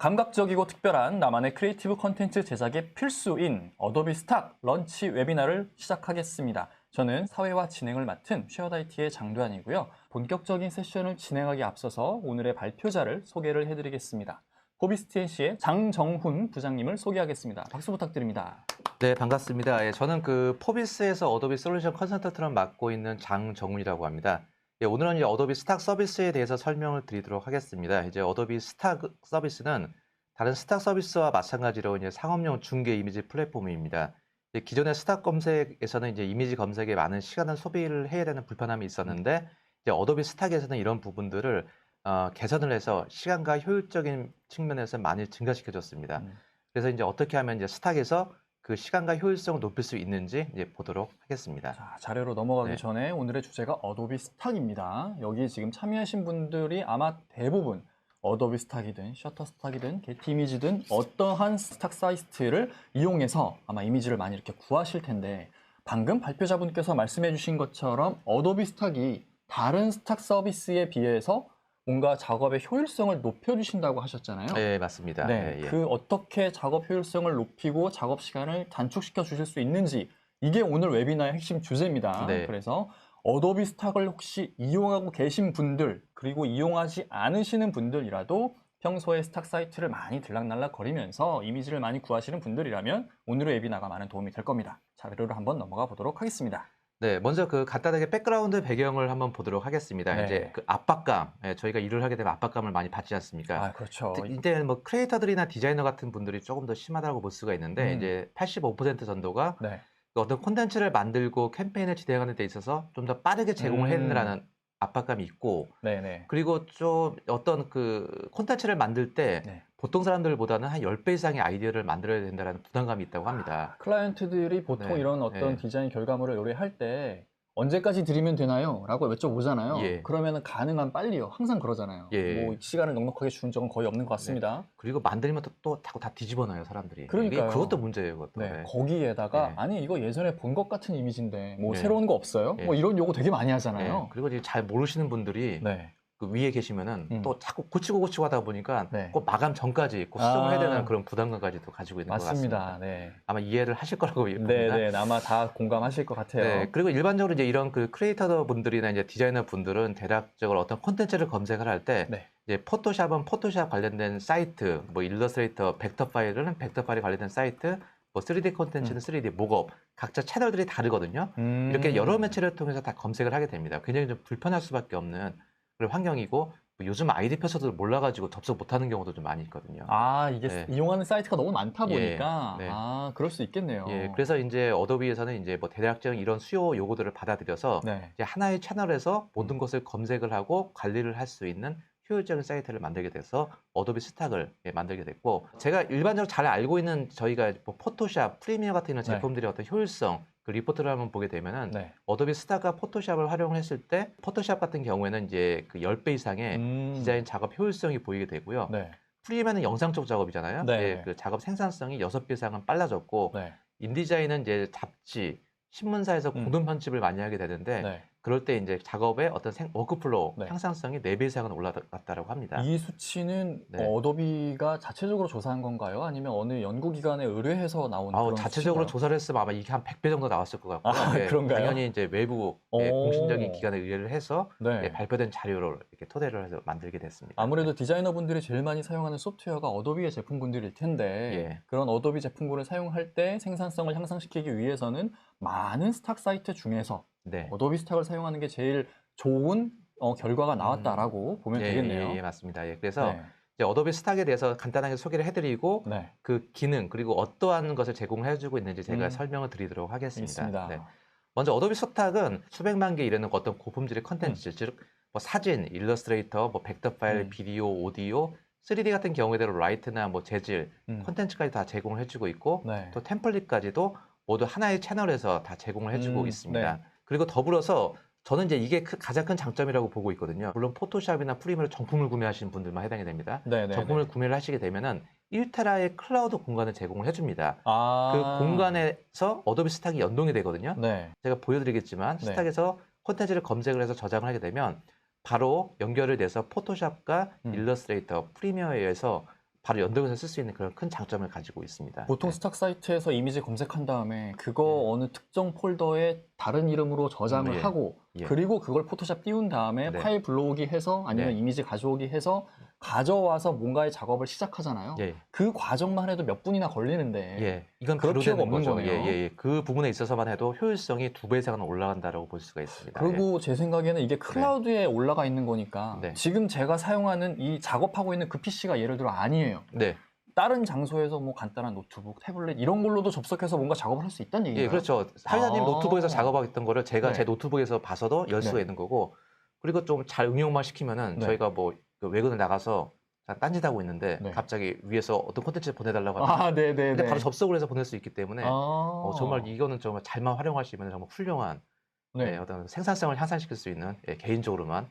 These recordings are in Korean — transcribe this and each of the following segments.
감각적이고 특별한 나만의 크리에이티브 콘텐츠 제작에 필수인 어도비 스탁 런치 웨비나를 시작하겠습니다. 저는 사회와 진행을 맡은 쉐어다이티의 장도환이고요. 본격적인 세션을 진행하기 앞서서 오늘의 발표자를 소개를 해드리겠습니다. 포비스트NC의 장정훈 부장님을 소개하겠습니다. 박수 부탁드립니다. 네, 반갑습니다. 저는 포비스에서 어도비 솔루션 컨설턴트를 맡고 있는 장정훈이라고 합니다. 오늘은 이제 어도비 스탁 서비스에 대해서 설명을 드리도록 하겠습니다. 이제 어도비 스탁 서비스는 다른 스탁 서비스와 마찬가지로 이제 상업용 중개 이미지 플랫폼입니다. 기존의 스탁 검색에서는 이제 이미지 검색에 많은 시간을 소비를 해야 되는 불편함이 있었는데, 이제 어도비 스탁에서는 이런 부분들을 개선을 해서 시간과 효율적인 측면에서 많이 증가시켜줬습니다. 그래서 이제 어떻게 하면 이제 스탁에서 그 시간과 효율성을 높일 수 있는지 이제 보도록 하겠습니다. 자, 자료로 넘어가기 전에 오늘의 주제가 어도비 스탁입니다. 여기 지금 참여하신 분들이 아마 대부분 어도비 스탁이든 셔터스탁이든 게티 이미지든 어떠한 스탁 사이트를 이용해서 아마 이미지를 많이 이렇게 구하실 텐데, 방금 발표자분께서 말씀해 주신 것처럼 어도비 스탁이 다른 스탁 서비스에 비해서 뭔가 작업의 효율성을 높여주신다고 하셨잖아요. 네, 맞습니다. 네, 그 어떻게 작업 효율성을 높이고 작업 시간을 단축시켜 주실 수 있는지, 이게 오늘 웨비나의 핵심 주제입니다. 네. 그래서 어도비 스탁을 혹시 이용하고 계신 분들, 그리고 이용하지 않으시는 분들이라도 평소에 스탁 사이트를 많이 들락날락 거리면서 이미지를 많이 구하시는 분들이라면 오늘의 웨비나가 많은 도움이 될 겁니다. 자료로 한번 넘어가 보도록 하겠습니다. 네, 먼저 간단하게 백그라운드 배경을 한번 보도록 하겠습니다. 네. 이제 압박감, 저희가 일을 하게 되면 압박감을 많이 받지 않습니까? 아, 그렇죠. 이때 뭐 크리에이터들이나 디자이너 같은 분들이 조금 더 심하다고 볼 수가 있는데, 이제 85% 정도가 네. 어떤 콘텐츠를 만들고 캠페인을 진행하는 데 있어서 좀 더 빠르게 제공을 해야 된다는 압박감이 있고, 네네. 그리고 좀 어떤 콘텐츠를 만들 때 네. 보통 사람들보다는 한 10배 이상의 아이디어를 만들어야 된다는 부담감이 있다고 합니다. 클라이언트들이 보통 네, 이런 어떤 네. 디자인 결과물을 의뢰할 때 언제까지 드리면 되나요? 라고 여쭤보잖아요. 예. 그러면 가능한 빨리요. 항상 그러잖아요. 예. 뭐 시간을 넉넉하게 주는 적은 거의 없는 것 같습니다. 그리고 만들면 또 자꾸 다 뒤집어놔요, 사람들이. 그러니까요. 그것도 문제예요, 그것도. 네. 네. 거기에다가 네. 아니 이거 예전에 본 것 같은 이미지인데 뭐 네. 새로운 거 없어요? 네. 뭐 이런 요구 되게 많이 네. 하잖아요. 그리고 이제 잘 모르시는 분들이 네. 그 위에 계시면은 또 자꾸 고치고 하다 보니까 네. 꼭 마감 전까지 꼭 수정을 해야 되는 아. 그런 부담감까지도 가지고 있는 것 맞습니다. 같습니다. 네. 아마 이해를 하실 거라고 봅니다. 네, 아마 다 공감하실 것 같아요. 네, 그리고 일반적으로 이제 이런 크리에이터 분들이나 이제 디자이너 분들은 대략적으로 어떤 콘텐츠를 검색을 할 때 네. 이제 포토샵은 포토샵 관련된 사이트, 뭐 일러스트레이터 벡터 파일은 벡터 파일이 관련된 사이트, 뭐 3D 콘텐츠는 3D 목업, 각자 채널들이 다르거든요. 이렇게 여러 매체를 통해서 다 검색을 하게 됩니다. 굉장히 좀 불편할 수밖에 없는 그런 환경이고, 요즘 아이디 펴서도 몰라가지고 접속 못하는 경우도 좀 많이 있거든요. 아, 이게 네. 이용하는 사이트가 너무 많다 보니까 네. 아, 그럴 수 있겠네요. 예, 그래서 이제 어도비에서는 이제 뭐 대략적인 이런 수요 요구들을 받아들여서 네. 이제 하나의 채널에서 모든 것을 검색을 하고 관리를 할 수 있는 효율적인 사이트를 만들게 돼서 어도비 스탁을 만들게 됐고, 제가 일반적으로 잘 알고 있는 저희가 뭐 포토샵, 프리미어 같은 이런 제품들의 어떤 효율성 리포트를 한번 보게 되면은 어도비 스탁과 포토샵을 활용했을 때 포토샵 같은 경우에는 이제 10배 이상의 디자인 작업 효율성이 보이게 되고요. 네. 프리미어는 영상 쪽 작업이잖아요. 네. 그 작업 생산성이 6배 이상은 빨라졌고, 네. 인디자인은 이제 잡지, 신문사에서 공동 편집을 많이 하게 되는데, 네. 그럴 때 이제 작업의 어떤 워크플로우 네. 향상성이 4배 이상은 올라갔다고 합니다. 이 수치는 네. 어도비가 자체적으로 조사한 건가요? 아니면 어느 연구기관에 의뢰해서 나온 그런 자체적으로 수치인가요? 조사를 했으면 아마 이게 한 100배 정도 나왔을 것 같고요. 아, 그런가요? 당연히 이제 외부 공신적인 기관에 의뢰를 해서 발표된 자료를 이렇게 토대로 해서 만들게 됐습니다. 아무래도 디자이너분들이 제일 많이 사용하는 소프트웨어가 어도비의 제품군들일 텐데, 그런 어도비 제품군을 사용할 때 생산성을 향상시키기 위해서는 많은 스탁 사이트 중에서 어도비 스탁을 사용하는 게 제일 좋은 결과가 나왔다라고 보면 되겠네요. 예, 맞습니다. 그래서 이제 어도비 스탁에 대해서 간단하게 소개를 해드리고 그 기능 그리고 어떠한 것을 제공해주고 있는지 제가 설명을 드리도록 하겠습니다. 먼저 어도비 스탁은 수백만 개 이르는 어떤 고품질의 컨텐츠, 즉 뭐 사진, 일러스트레이터, 뭐 벡터 파일, 비디오, 오디오, 3D 같은 경우에도 라이트나 뭐 재질, 컨텐츠까지 다 제공을 해주고 있고, 또 템플릿까지도 모두 하나의 채널에서 다 제공을 해주고 있습니다. 그리고 더불어서 저는 이제 이게 가장 큰 장점이라고 보고 있거든요. 물론 포토샵이나 프리미어를 정품을 구매하시는 분들만 해당이 됩니다. 정품을 구매를 하시게 되면은 1테라의 클라우드 공간을 제공을 해줍니다. 그 공간에서 어도비 스탁이 연동이 되거든요. 제가 보여드리겠지만 스탁에서 콘텐츠를 검색을 해서 저장을 하게 되면 바로 연결을 돼서 포토샵과 일러스트레이터, 프리미어에 의해서 바로 연동해서 쓸 수 있는 그런 큰 장점을 가지고 있습니다. 보통 스탁 사이트에서 이미지 검색한 다음에 그거 어느 특정 폴더에 다른 이름으로 저장을 하고 그리고 그걸 포토샵 띄운 다음에 파일 불러오기 해서 아니면 이미지 가져오기 해서 가져와서 뭔가의 작업을 시작하잖아요. 그 과정만 해도 몇 분이나 걸리는데 이건 그럴 필요가 없는 거네요. 그 부분에 있어서만 해도 효율성이 2배 이상은 올라간다고 볼 수가 있습니다. 그리고 제 생각에는 이게 클라우드에 올라가 있는 거니까 지금 제가 사용하는 이 작업하고 있는 그 PC가 예를 들어 아니에요. 다른 장소에서 뭐 간단한 노트북, 태블릿 이런 걸로도 접속해서 뭔가 작업을 할 수 있다는 얘기예요. 그렇죠. 사회자님 노트북에서 작업하겠던 거를 제가 제 노트북에서 봐서도 열 수가 있는 거고, 그리고 좀 잘 응용만 시키면은 저희가 뭐 그 외근을 나가서 딴짓하고 있는데 갑자기 위에서 어떤 콘텐츠를 보내달라고 하면 근데 바로 접속을 해서 보낼 수 있기 때문에 정말 이거는 정말 잘만 활용하시면 정말 훌륭한 어떤 생산성을 향상시킬 수 있는 개인적으로만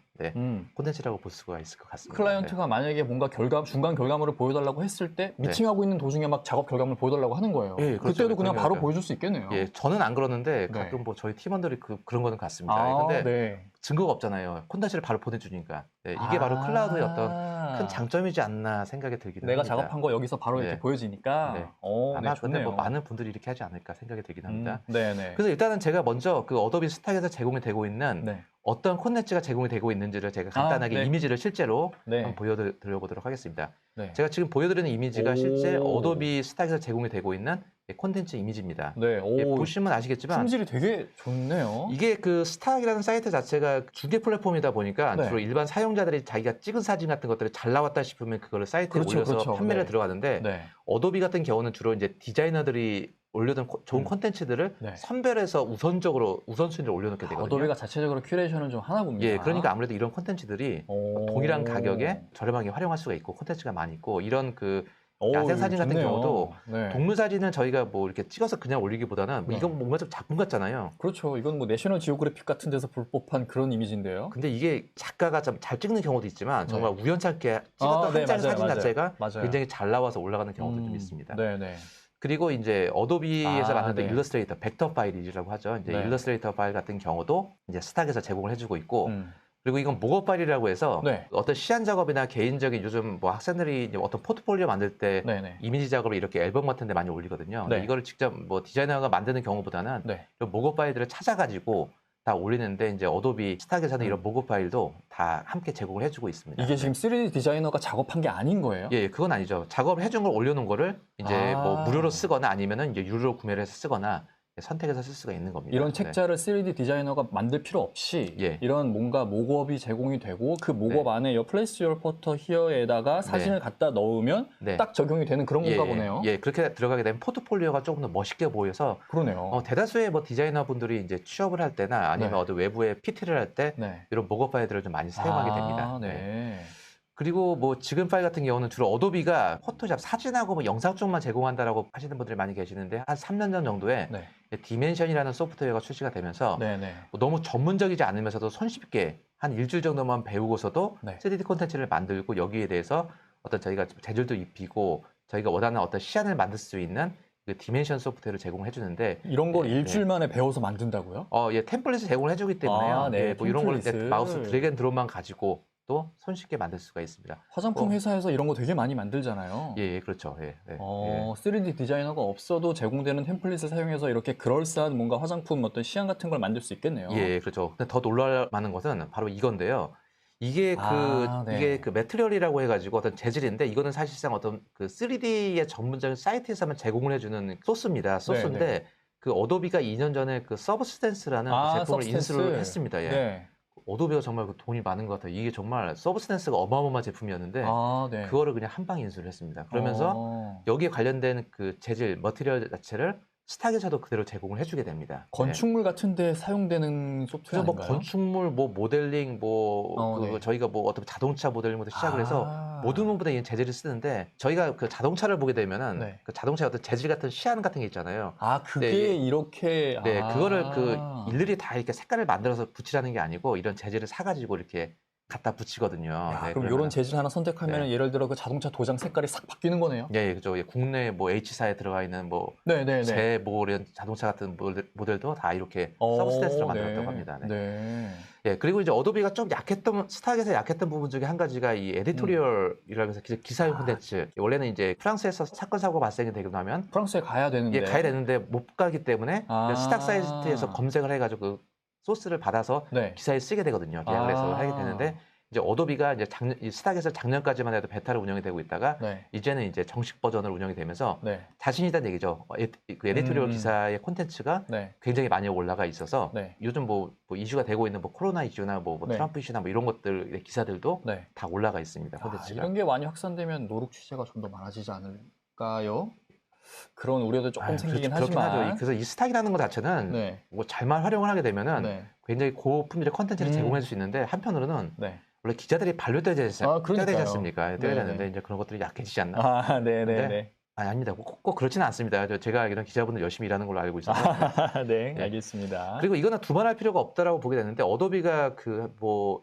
콘텐츠라고 볼 수가 있을 것 같습니다. 클라이언트가 만약에 뭔가 중간 결과물을 보여달라고 했을 때 미팅하고 있는 도중에 막 작업 결과물 보여달라고 하는 거예요. 그렇죠. 그때도 그냥 바로 보여줄 수 있겠네요. 저는 안 그러는데 가끔 뭐 저희 팀원들이 그런 거는 같습니다. 근데 증거가 없잖아요. 콘텐츠를 바로 보내주니까. 이게 바로 클라우드의 어떤 큰 장점이지 않나 생각이 들기는 내가 합니다. 작업한 거 여기서 바로 이렇게 보여지니까. 아마 근데 뭐 많은 분들이 이렇게 하지 않을까 생각이 들긴 합니다. 네네. 그래서 일단은 제가 먼저 그 어도비 스탁에서 제공이 되고 있는 어떤 콘텐츠가 제공이 되고 있는지를 제가 간단하게 이미지를 실제로 한번 보여드려 보도록 하겠습니다. 제가 지금 보여드리는 이미지가 실제 어도비 스탁에서 제공이 되고 있는 콘텐츠 이미지입니다. 보시면 아시겠지만 품질이 되게 좋네요. 이게 그 스탁이라는 사이트 자체가 중개 플랫폼이다 보니까 주로 일반 사용자들이 자기가 찍은 사진 같은 것들을 잘 나왔다 싶으면 그거를 사이트에 올려서 판매를 들어가는데 어도비 같은 경우는 주로 이제 디자이너들이 올려둔 좋은 콘텐츠들을 선별해서 우선순위를 올려놓게 되거든요. 어도비가 자체적으로 큐레이션을 좀 하나 봅니다. 그러니까 아무래도 이런 콘텐츠들이 동일한 가격에 저렴하게 활용할 수가 있고 콘텐츠가 많이 있고 이런 그 야생 사진 같은 경우도 동물 사진을 저희가 뭐 이렇게 찍어서 그냥 올리기보다는 뭐 이건 뭔가 좀 작품 같잖아요. 그렇죠. 이건 뭐 내셔널 지오그래픽 같은 데서 볼 법한 그런 이미지인데요. 근데 이게 작가가 좀 잘 찍는 경우도 있지만 정말 우연찮게 찍었던 한 장의 사진 자체가 굉장히 잘 나와서 올라가는 경우도 좀 있습니다. 그리고 이제 어도비에서 만든 일러스트레이터, 벡터 파일이라고 하죠. 이제 일러스트레이터 파일 같은 경우도 이제 스탁에서 제공을 해주고 있고, 그리고 이건 목업 파일이라고 해서 어떤 시안 작업이나 개인적인 요즘 뭐 학생들이 이제 어떤 포트폴리오 만들 때 이미지 작업을 이렇게 앨범 같은 데 많이 올리거든요. 근데 이거를 직접 뭐 디자이너가 만드는 경우보다는 목업 파일들을 찾아가지고 다 올리는데 이제 어도비 스탁에서는 이런 목업 파일도 다 함께 제공을 해주고 있습니다. 이게 지금 3D 디자이너가 작업한 게 아닌 거예요? 그건 아니죠. 작업을 해준 걸 올려놓은 거를 이제 뭐 무료로 쓰거나 아니면은 이제 유료로 구매를 해서 쓰거나 선택해서 쓸 수가 있는 겁니다. 이런 책자를 3D 디자이너가 만들 필요 없이 이런 뭔가 목업이 제공이 되고 그 목업 안에 Place Your Photo Here에다가 사진을 갖다 넣으면 딱 적용이 되는 그런 건가 보네요. 그렇게 들어가게 되면 포트폴리오가 조금 더 멋있게 보여서 그러네요. 대다수의 뭐 디자이너 분들이 이제 취업을 할 때나 아니면 어떤 외부에 PT를 할 때 이런 목업 파일들을 좀 많이 사용하게 됩니다. 그리고 뭐 지금 파일 같은 경우는 주로 어도비가 포토샵 사진하고 뭐 영상 쪽만 제공한다라고 하시는 분들이 많이 계시는데 한 3년 전 정도에 디멘션이라는 소프트웨어가 출시가 되면서 뭐 너무 전문적이지 않으면서도 손쉽게 한 일주일 정도만 배우고서도 3D 콘텐츠를 만들고 여기에 대해서 어떤 저희가 재질도 입히고 저희가 원하는 어떤 시안을 만들 수 있는 그 디멘션 소프트웨어를 제공해 주는데 이런 걸 일주일 만에 배워서 만든다고요? 템플릿을 제공을 해주기 때문에요. 뭐 이런 걸 마우스 드래그 앤 드롭만 가지고 또 손쉽게 만들 수가 있습니다. 화장품 회사에서 이런 거 되게 많이 만들잖아요. 그렇죠. 3D 디자이너가 없어도 제공되는 템플릿을 사용해서 이렇게 그럴싸한 뭔가 화장품 어떤 시안 같은 걸 만들 수 있겠네요. 그렇죠. 근데 더 놀랄 만한 것은 바로 이건데요. 이게 이게 그 매트리얼이라고 해가지고 어떤 재질인데 이거는 사실상 어떤 그 3D의 전문적인 사이트에서만 제공을 해주는 소스입니다. 소스인데 그 어도비가 2년 전에 그 서브스탠스라는 그 제품을 인수를 했습니다. 어도비가 정말 그 돈이 많은 것 같아요. 이게 정말 서브스탠스가 어마어마한 제품이었는데 그거를 그냥 한 방에 인수를 했습니다. 그러면서 여기에 관련된 그 재질, 머티리얼 자체를 스탁에서도 그대로 제공을 해주게 됩니다. 건축물 같은 데 사용되는 소프트웨어 뭐 건축물, 뭐 모델링, 저희가 뭐 어떤 자동차 모델링부터 시작을 해서 모든 부분에 이 재질을 쓰는데 저희가 그 자동차를 보게 되면은 그 자동차의 어떤 재질 같은 시안 같은 게 있잖아요. 그게 이렇게 그거를 그 일일이 다 이렇게 색깔을 만들어서 붙이라는 게 아니고 이런 재질을 사가지고 이렇게 갖다 붙이거든요. 야, 네, 그럼 이런 재질 하나 선택하면 네. 예를 들어 그 자동차 도장 색깔이 싹 바뀌는 거네요. 예, 그죠. 예, 국내 뭐 H사에 들어가 있는 뭐 제 뭐 이런 자동차 같은 모델도 다 이렇게 서브스탠스로 만들었다고 합니다. 네. 네. 예, 그리고 이제 어도비가 좀 약했던 스탁에서 약했던 부분 중에 한 가지가 이 에디토리얼이라고 해서 기사용 콘텐츠. 원래는 이제 프랑스에서 사건 사고 발생이 되고 나면 프랑스에 가야 되는데 예, 가야 되는데 못 가기 때문에 스탁 사이트에서 검색을 해가지고 그 소스를 받아서 기사에 쓰게 되거든요. 계약을 해서 하게 되는데 이제 어도비가 이제 이 스탁에서 작년까지만 해도 베타로 운영이 되고 있다가 이제는 이제 정식 버전으로 운영이 되면서 자신이란 얘기죠. 그 에디토리얼 기사의 콘텐츠가 굉장히 많이 올라가 있어서 요즘 뭐 이슈가 되고 있는 뭐 코로나 이슈나 뭐 트럼프 이슈나 뭐 이런 것들 기사들도 다 올라가 있습니다. 콘텐츠가. 이런 게 많이 확산되면 노룩 취재가 좀 더 많아지지 않을까요? 그런 우려도 조금 생기긴 하지만 하죠. 그래서 이 스탁이라는 것 자체는 뭐 잘만 활용을 하게 되면은 굉장히 고품질의 콘텐츠를 제공해 줄 수 있는데 한편으로는 원래 기자들이 발효되지 않습니까? 뛰어야 되는데 이제 그런 것들이 약해지지 않나? 네네네. 아닙니다. 꼭 그렇지는 않습니다. 제가 이런 기자분들 열심히 일하는 걸로 알고 있어서. 네, 알겠습니다. 그리고 이거는 두말할 필요가 없다라고 보게 되는데 어도비가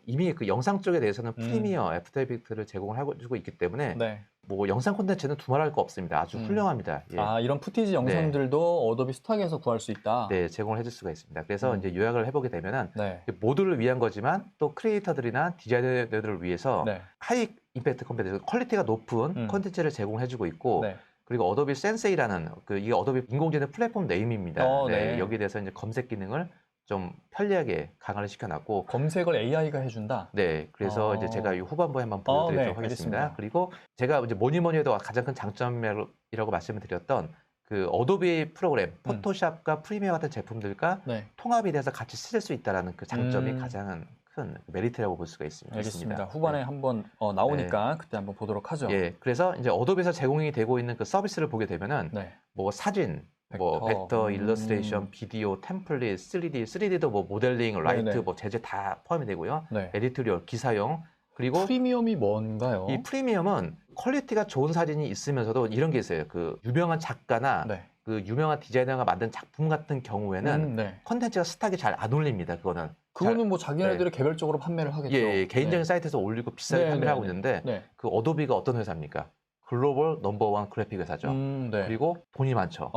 이미 그 영상 쪽에 대해서는 프리미어 애프터 이펙트를 제공을 하고 주고 있기 때문에 뭐 영상 콘텐츠는 두말할 거 없습니다. 아주 훌륭합니다. 예. 이런 푸티지 영상들도 어도비 스탁에서 구할 수 있다. 네, 제공을 해줄 수가 있습니다. 그래서 이제 요약을 해보게 되면은 모두를 위한 거지만 또 크리에이터들이나 디자이너들을 위해서 하이 임팩트 콘텐츠, 퀄리티가 높은 콘텐츠를 제공해주고 있고. 그리고 어도비 센세이라는 이게 어도비 인공지능 플랫폼 네임입니다. 여기에 대해서 이제 검색 기능을 좀 편리하게 강화를 시켜놨고 검색을 AI가 해준다. 네, 그래서 이제 제가 이 후반부에 한번 보여드리도록 하겠습니다. 알겠습니다. 그리고 제가 이제 뭐니 해도 가장 큰 장점이라고 말씀을 드렸던 그 어도비 프로그램, 포토샵과 프리미어 같은 제품들과 통합이 돼서 같이 쓸 수 있다라는 그 장점이 가장 큰 메리트라고 볼 수가 있습니다. 알겠습니다. 후반에 한번 나오니까 그때 한번 보도록 하죠. 예, 그래서 이제 어도비에서 제공이 되고 있는 그 서비스를 보게 되면은 뭐 사진, 벡터, 일러스트레이션, 비디오, 템플릿, 3D도 뭐 모델링, 라이트, 뭐 제재 다 포함이 되고요. 에디토리얼, 기사용, 그리고 프리미엄이 뭔가요? 이 프리미엄은 퀄리티가 좋은 사진이 있으면서도 이런 게 있어요. 그 유명한 작가나 그 유명한 디자이너가 만든 작품 같은 경우에는 콘텐츠가 스탁이 잘 안 올립니다. 그거는 뭐 자기네들이 개별적으로 판매를 하겠죠. 예, 개인적인 사이트에서 올리고 비싸게 판매를 하고 있는데 그 어도비가 어떤 회사입니까? 글로벌 넘버원 그래픽 회사죠. 그리고 돈이 많죠.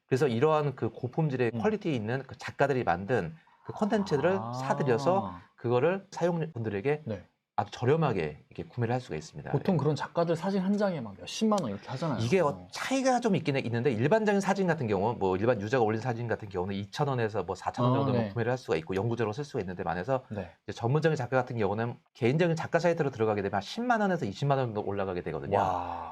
그래서 이러한 그 고품질의 퀄리티 있는 그 작가들이 만든 그 콘텐츠들을 사들여서 그거를 사용분들에게 아주 저렴하게 이렇게 구매를 할 수가 있습니다. 보통 그런 작가들 사진 한 장에 막 몇십만 원 이렇게 하잖아요. 이게 차이가 좀 있긴 있는데 일반적인 사진 같은 경우 뭐 일반 유저가 올린 사진 같은 경우는 2,000원에서 뭐 4,000원 정도 구매를 할 수가 있고 영구적으로 쓸 수가 있는데 반해서 이제 전문적인 작가 같은 경우는 개인적인 작가 사이트로 들어가게 되면 한 10만 원에서 20만 원 정도 올라가게 되거든요.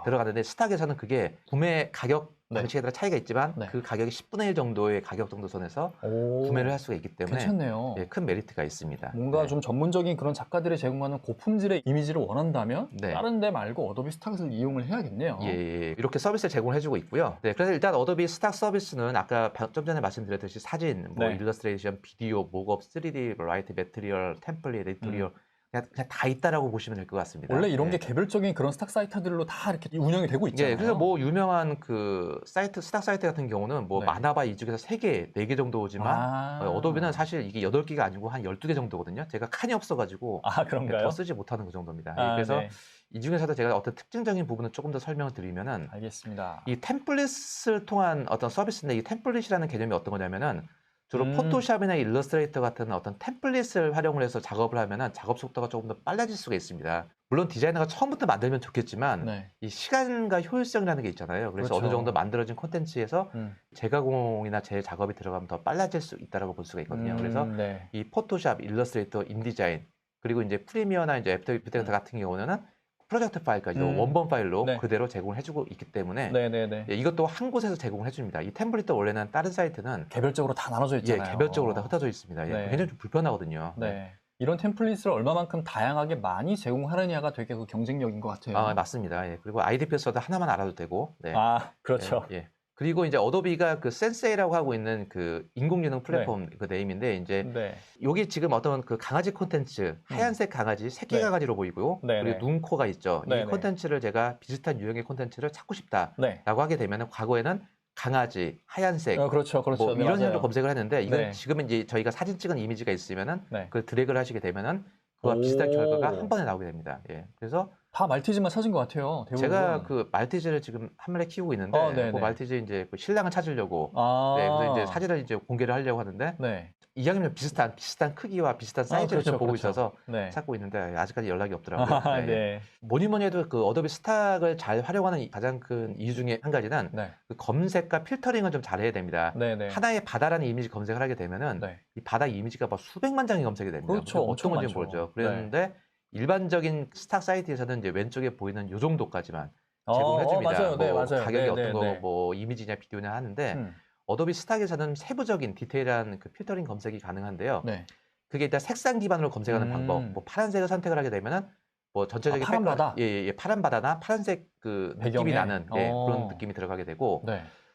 들어가는데 스탁에서는 그게 구매 가격 방식에 따라 차이가 있지만 그 가격이 10분의 1 정도의 가격 정도 선에서 구매를 할 수가 있기 때문에 괜찮네요. 예, 큰 메리트가 있습니다. 뭔가 좀 전문적인 그런 작가들이 제공하는 고품질의 이미지를 원한다면 다른 데 말고 어도비 스탁을 이용을 해야겠네요. 예, 이렇게 서비스를 제공해주고 있고요. 그래서 일단 어도비 스탁 서비스는 아까 좀 전에 말씀드렸듯이 사진, 뭐 일러스트레이션, 비디오, 목업, 3D, 라이트, 매트리얼, 템플릿, 에디토리얼 그냥 다 있다라고 보시면 될 것 같습니다. 원래 이런 게 개별적인 그런 스탁 사이트들로 다 이렇게 운영이 되고 있잖아요. 그래서 뭐 유명한 그 사이트, 스탁 사이트 같은 경우는 뭐 많아봐 이 중에서 3개, 4개 정도 오지만 어도비는 사실 이게 8개가 아니고 한 12개 정도거든요. 제가 칸이 없어가지고 그런가요? 더 쓰지 못하는 그 정도입니다. 그래서 이 중에서도 제가 어떤 특징적인 부분을 조금 더 설명을 드리면은 알겠습니다. 이 템플릿을 통한 어떤 서비스인데 이 템플릿이라는 개념이 어떤 거냐면은 주로 포토샵이나 일러스트레이터 같은 어떤 템플릿을 활용을 해서 작업을 하면은 작업 속도가 조금 더 빨라질 수가 있습니다. 물론 디자이너가 처음부터 만들면 좋겠지만 이 시간과 효율성이라는 게 있잖아요. 그래서 어느 정도 만들어진 콘텐츠에서 재가공이나 재작업이 들어가면 더 빨라질 수 있다고 볼 수가 있거든요. 그래서 이 포토샵, 일러스트레이터, 인디자인 그리고 이제 프리미어나 이제 애프터 이펙트 같은 경우는 프로젝트 파일까지 원본 파일로 그대로 제공을 해주고 있기 때문에 이것도 한 곳에서 제공을 해줍니다. 이 템플릿도 원래는 다른 사이트는 개별적으로 다 나눠져 있잖아요. 개별적으로 다 흩어져 있습니다. 굉장히 좀 불편하거든요. 이런 템플릿을 얼마만큼 다양하게 많이 제공하느냐가 되게 그 경쟁력인 것 같아요. 맞습니다. 그리고 IDP에서도 하나만 알아도 되고. 그렇죠. 그리고 이제 어도비가 그 센세이라고 하고 있는 그 인공지능 플랫폼 그 네임인데 이제 여기 지금 어떤 그 강아지 콘텐츠 하얀색 강아지, 새끼 강아지로 보이고요. 그리고 눈코가 있죠. 이 콘텐츠를 제가 비슷한 유형의 콘텐츠를 찾고 싶다라고 하게 되면 과거에는 강아지, 하얀색, 그렇죠. 뭐 네, 이런 맞아요. 식으로 검색을 했는데 이건 지금은 이제 저희가 사진 찍은 이미지가 있으면은 네. 그 드래그를 하시게 되면은 그와 비슷한 결과가 한 번에 나오게 됩니다. 예. 그래서 다 말티즈만 찾은 것 같아요. 대부분. 제가 그 말티즈를 지금 한 마리 키우고 있는데 그 말티즈 이제 그 신랑을 찾으려고 네, 그래서 이제 사진을 이제 공개를 하려고 하는데 네. 이왕이면 비슷한 크기와 비슷한 사이즈를 좀 보고 있어서 찾고 있는데 아직까지 연락이 없더라고요. 네. 네. 뭐니 해도 그 어도비 스탁을 잘 활용하는 가장 큰 이유 중에 한 가지는 그 검색과 필터링을 좀 잘해야 됩니다. 하나의 바다라는 이미지 검색을 하게 되면은 이 바다 이미지가 막 수백만 장이 검색이 됩니다. 그렇죠. 어떤 건지 모르죠. 그랬는데 일반적인 스탁 사이트에서는 이제 왼쪽에 보이는 요 정도까지만 제공해 줍니다. 맞아요. 네, 맞아요. 가격이 어떤 거고 뭐 이미지냐 비디오냐 하는데 어도비 스탁에서는 세부적인 디테일한 그 필터링 검색이 가능한데요. 그게 일단 색상 기반으로 검색하는 방법. 뭐 파란색을 선택을 하게 되면은 뭐 전체적인 파란 바다. 예, 파란 바다나 파란색 그 느낌이 나는 그런 느낌이 들어가게 되고.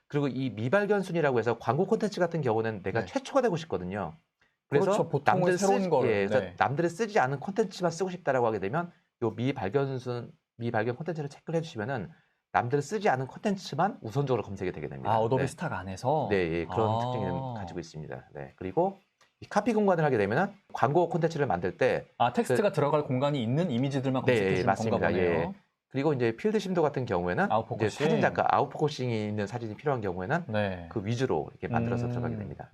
그리고 이 미발견 순위라고 해서 광고 콘텐츠 같은 경우는 내가 최초가 되고 싶거든요. 그래서 그렇죠. 보통은 새로운 거를. 그래서 남들이 쓰지 않은 콘텐츠만 쓰고 싶다라고 하게 되면 요 미발견 콘텐츠를 체크를 해주시면은 남들이 쓰지 않은 콘텐츠만 우선적으로 검색이 되게 됩니다. 어도비 스탁 안에서? 네, 그런 특징을 가지고 있습니다. 네, 그리고 이 카피 공간을 하게 되면은 광고 콘텐츠를 만들 때 텍스트가 들어갈 공간이 있는 이미지들만 검색해 주는 건가 보네요. 예. 그리고 이제 필드 심도 같은 경우에는 이제 사진 작가 아웃포커싱이 있는 사진이 필요한 경우에는 그 위주로 이렇게 만들어서 들어가게 됩니다.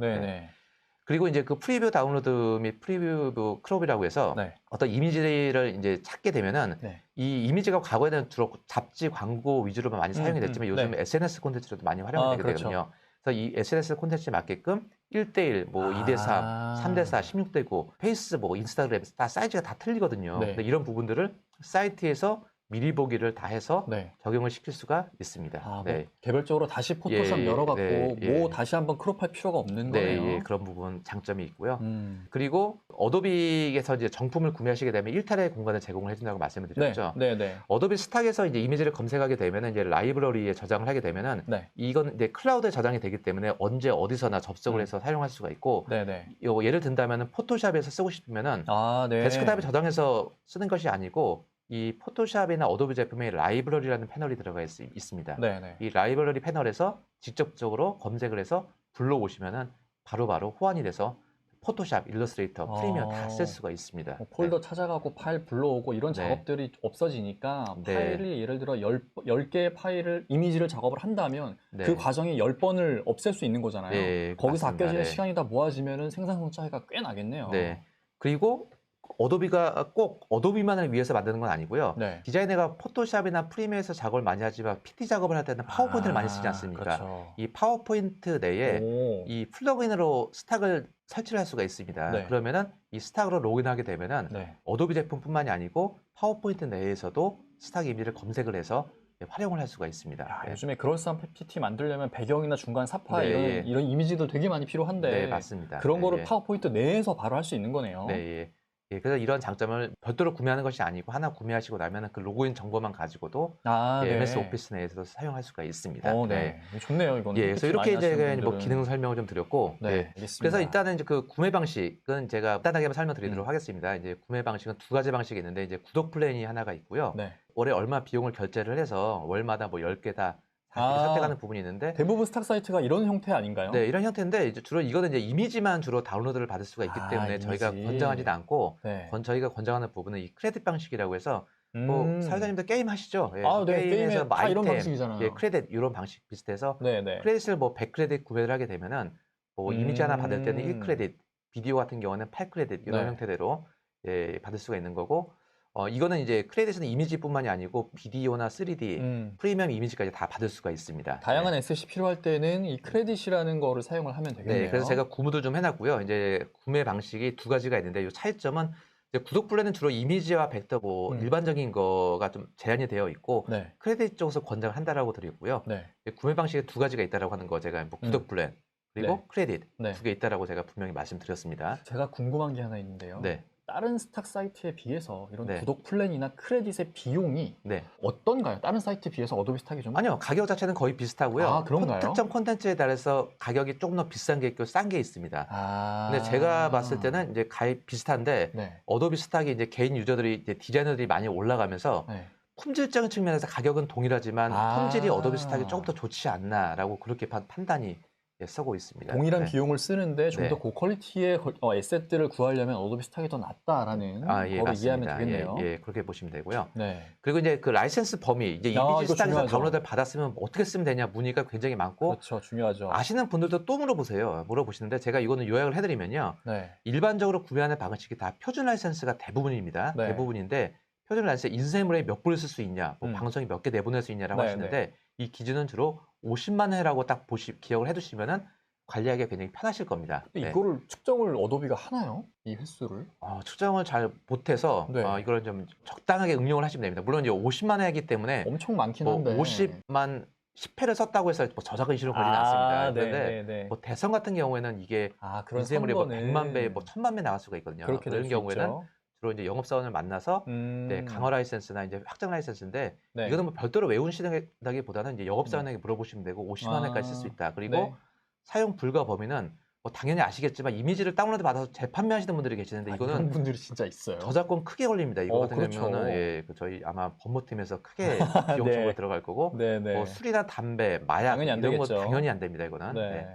그리고 이제 그 프리뷰 다운로드 및 프리뷰 크롭이라고 해서 어떤 이미지를 이제 찾게 되면은 이 이미지가 과거에는 주로 잡지 광고 위주로만 많이 사용이 됐지만 요즘 SNS 콘텐츠로도 많이 활용이 되게 되거든요. 그래서 이 SNS 콘텐츠에 맞게끔 1대1, 뭐 2대3, 3대4, 16대9, 페이스북, 인스타그램 다 사이즈가 다 틀리거든요. 근데 이런 부분들을 사이트에서 미리 보기를 다 해서 적용을 시킬 수가 있습니다. 뭐 개별적으로 다시 포토샵 열어갖고 다시 한번 크롭할 필요가 없는 거네요. 그런 부분 장점이 있고요. 그리고 어도비에서 이제 정품을 구매하시게 되면 일탈의 공간을 제공을 해준다고 말씀을 드렸죠. 어도비 스탁에서 이제 이미지를 검색하게 되면 이제 라이브러리에 저장을 하게 되면은 이건 이제 클라우드에 저장이 되기 때문에 언제 어디서나 접속을 해서 사용할 수가 있고 예를 든다면은 포토샵에서 쓰고 싶으면은 데스크탑에 저장해서 쓰는 것이 아니고 이 포토샵이나 어도비 제품에 라이브러리라는 패널이 들어가 있습니다. 이 라이브러리 패널에서 직접적으로 검색을 해서 불러오시면은 바로바로 호환이 돼서 포토샵, 일러스트레이터, 프리미어 다 쓸 수가 있습니다. 폴더 찾아가고 파일 불러오고 이런 작업들이 없어지니까 파일이 예를 들어 10개의 파일을 이미지를 작업을 한다면 그 과정이 10번을 없앨 수 있는 거잖아요. 거기서 맞습니다. 아껴지는 시간이 다 모아지면 생산성 차이가 꽤 나겠네요. 그리고 어도비가 꼭 어도비만을 위해서 만드는 건 아니고요. 디자이너가 포토샵이나 프리미어에서 작업을 많이 하지만 PT 작업을 할 때는 파워포인트를 많이 쓰지 않습니까? 이 파워포인트 내에 이 플러그인으로 스탁을 설치를 할 수가 있습니다. 그러면은 이 스탁으로 로그인하게 되면은 어도비 제품뿐만이 아니고 파워포인트 내에서도 스탁 이미지를 검색을 해서 활용을 할 수가 있습니다. 요즘에 그럴싸한 PT 만들려면 배경이나 중간 사파 이런 이미지들 되게 많이 필요한데 맞습니다. 그런 거를 파워포인트 내에서 바로 할 수 있는 거네요. 그래서 이런 장점을 별도로 구매하는 것이 아니고 하나 구매하시고 나면 그 로그인 정보만 가지고도 MS 오피스 내에서도 사용할 수가 있습니다. 좋네요, 이거는. 그래서 이렇게 이제 뭐 기능 설명을 좀 드렸고, 그래서 일단은 이제 그 구매 방식은 제가 간단하게 설명드리도록 하겠습니다. 이제 구매 방식은 두 가지 방식이 있는데 이제 구독 플랜이 하나가 있고요. 월에 얼마 비용을 결제를 해서 월마다 뭐 10개 다 선택하는 부분이 있는데 대부분 스탁 사이트가 이런 형태 아닌가요? 이런 형태인데 이제 주로 이거는 이제 이미지만 주로 다운로드를 받을 수가 있기 때문에 저희가 권장하지도 않고 저희가 권장하는 부분은 이 크레딧 방식이라고 해서 뭐 사회자님들 게임 하시죠? 게임에서 뭐 아이템, 이런 방식이잖아요. 크레딧 이런 방식 비슷해서 크레딧을 뭐 100크레딧 구매를 하게 되면은 뭐 이미지 하나 받을 때는 1크레딧, 비디오 같은 경우는 8크레딧 이런 형태대로 받을 수가 있는 거고. 이거는 이제 크레딧은 이미지뿐만이 아니고 비디오나 3D, 프리미엄 이미지까지 다 받을 수가 있습니다. 다양한 SC 필요할 때는 이 크레딧이라는 거를 사용을 하면 되겠네요. 그래서 제가 구무도 좀 해놨고요. 이제 구매 방식이 두 가지가 있는데 이 차이점은 이제 구독 플랜은 주로 이미지와 벡터 뭐 일반적인 거가 좀 제한이 되어 있고 크레딧 쪽에서 권장을 한다라고 드리고요. 구매 방식이 두 가지가 있다라고 하는 거 제가 뭐 구독 플랜 그리고 크레딧 두 개 있다라고 제가 분명히 말씀드렸습니다. 제가 궁금한 게 하나 있는데요. 다른 스탁 사이트에 비해서 이런 구독 플랜이나 크레딧의 비용이 어떤가요? 다른 사이트에 비해서 어도비 스탁이 좀? 아니요. 가격 자체는 거의 비슷하고요. 그런가요? 특정 콘텐츠에 따라서 가격이 조금 더 비싼 게 있고 싼 게 있습니다. 근데 제가 봤을 때는 이제 가입 비슷한데 어도비 스탁이 이제 개인 유저들이 이제 디자이너들이 많이 올라가면서 품질적인 측면에서 가격은 동일하지만 품질이 어도비 스탁이 조금 더 좋지 않나라고 그렇게 판단이 쓰고 있습니다. 동일한 네. 비용을 쓰는데 좀 더 네. 고퀄리티의 에셋들을 구하려면 어도비 스탁이 더 낫다라는 거로 맞습니다. 이해하면 되겠네요. 그렇게 보시면 되고요. 네. 그리고 이제 그 라이센스 범위, 이제 이거 이미지 스탁에서 중요하죠. 다운로드를 받았으면 어떻게 쓰면 되냐 문의가 굉장히 많고, 그렇죠. 중요하죠. 아시는 분들도 또 물어보시는데 제가 이거는 요약을 해드리면요. 네. 일반적으로 구매하는 방식이 다 표준 라이센스가 대부분입니다. 네. 대부분인데 표준 라이센스 인쇄물에 몇 불을 쓸 수 있냐, 뭐 음. 방송이 몇 개 내보낼 수 있냐라고 네, 하시는데 이 기준은 주로 50만 회라고 딱 기억을 해두시면은 관리하기가 굉장히 편하실 겁니다. 근데 이거를 측정을 어도비가 하나요? 이 횟수를? 측정을 잘 못해서 네. 이걸 좀 적당하게 응용을 하시면 됩니다. 물론 이제 50만 회이기 때문에 엄청 많긴 뭐 한데 50만 10회를 썼다고 해서 뭐 저작권 이슈로 걸리는 않습니다. 그런데 네. 뭐 대선 같은 경우에는 이게 그런 인쇄물이 뭐 선거는 100만 배, 뭐 1000만 배 나갈 수가 있거든요. 그렇게 그런 될 수 경우에는 있죠. 주로 이제 영업사원을 만나서 강화 라이센스나 이제 확정 라이센스인데 네. 이거는 뭐 별도로 외우시다기보다는 이제 영업사원에게 물어보시면 되고 50만 회까지 쓸 수 있다. 그리고 네. 사용 불가 범위는 뭐 당연히 아시겠지만 이미지를 다운로드 받아서 재판매하시는 분들이 계시는데 이거는 이런 분들이 진짜 있어요. 저작권 크게 걸립니다. 이거 같은 그렇죠. 경우는 저희 아마 법무팀에서 크게 비용 네. 청구가 들어갈 거고 네네. 뭐 술이나 담배, 마약 당연히 안 이런 거 되겠죠. 당연히 안 됩니다. 이거는. 네. 네.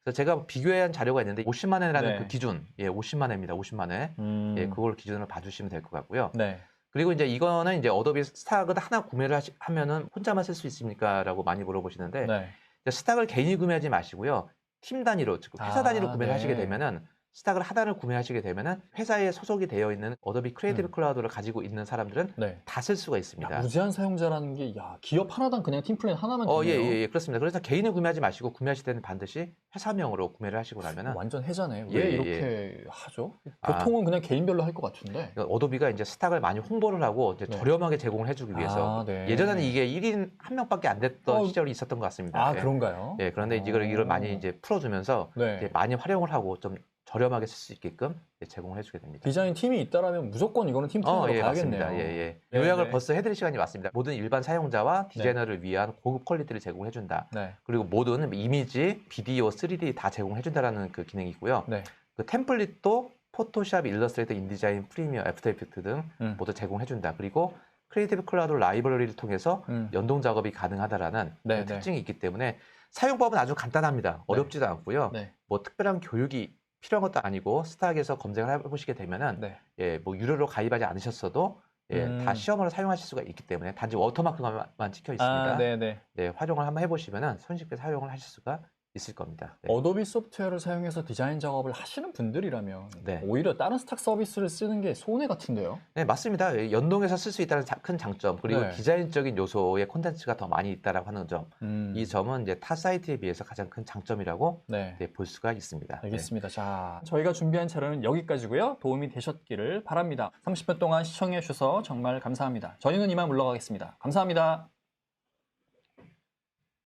그래서 제가 비교한 자료가 있는데 50만 회라는 네. 그 기준, 50만 회입니다. 50만 회. 그걸 기준으로 봐주시면 될 것 같고요. 네. 그리고 이제 이거는 이제 어도비 스탁을 하나 구매를 하면은 혼자만 쓸 수 있습니까?라고 많이 물어보시는데 네. 스탁을 개인이 구매하지 마시고요. 팀 단위로, 즉 회사 단위로 구매를 네. 하시게 되면은 스탁을 하나를 구매하시게 되면은 회사에 소속이 되어 있는 어도비 크리에이티브 클라우드를 가지고 있는 사람들은 네. 다 쓸 수가 있습니다. 무제한 사용자라는 게 기업 하나당 그냥 팀플랜 하나만 되네요. 예, 그렇습니다. 그래서 개인이 구매하지 마시고 구매하실 때는 반드시 회사명으로 구매를 하시고 나면은 완전 해자네. 왜 이렇게 하죠? 아. 보통은 그냥 개인별로 할 것 같은데. 어도비가 이제 스탁을 많이 홍보를 하고 이제 네. 저렴하게 제공을 해주기 위해서 네. 예전에는 이게 1인 한 명밖에 안 됐던 시절이 있었던 것 같습니다. 그런가요? 그런데 이걸 많이 이제 풀어주면서 이제 많이 활용을 하고 좀 저렴하게 쓸 수 있게끔 제공을 해주게 됩니다. 디자인 팀이 있다라면 무조건 이거는 팀플랜으로 가야겠네요. 맞습니다. 요약을 벌써 해드릴 시간이 왔습니다. 모든 일반 사용자와 디자이너를 위한 고급 퀄리티를 제공해준다. 네. 그리고 모든 이미지, 비디오, 3D 다 제공해준다라는 그 기능이 있고요. 네. 그 템플릿도 포토샵, 일러스트레이터, 인디자인, 프리미어, 애프터 이펙트 등 모두 제공해준다. 그리고 크리에이티브 클라우드 라이브러리를 통해서 연동 작업이 가능하다라는 그 특징이 있기 때문에 사용법은 아주 간단합니다. 어렵지도 않고요. 뭐 특별한 교육이 필요한 것도 아니고 스탁에서 검색을 해보시게 되면은 뭐 유료로 가입하지 않으셨어도 다 시험으로 사용하실 수가 있기 때문에 단지 워터마크만 찍혀 있습니다. 활용을 한번 해보시면은 손쉽게 사용을 하실 수가 있을 겁니다. 어도비 소프트웨어를 사용해서 디자인 작업을 하시는 분들이라면 오히려 다른 스탁 서비스를 쓰는 게 손해 같은데요? 네, 맞습니다. 연동해서 쓸 수 있다는 큰 장점, 그리고 디자인적인 요소의 콘텐츠가 더 많이 있다라고 하는 점, 이 점은 이제 타 사이트에 비해서 가장 큰 장점이라고 볼 수가 있습니다. 알겠습니다. 자, 저희가 준비한 자료는 여기까지고요. 도움이 되셨기를 바랍니다. 30분 동안 시청해 주셔서 정말 감사합니다. 저희는 이만 물러가겠습니다. 감사합니다.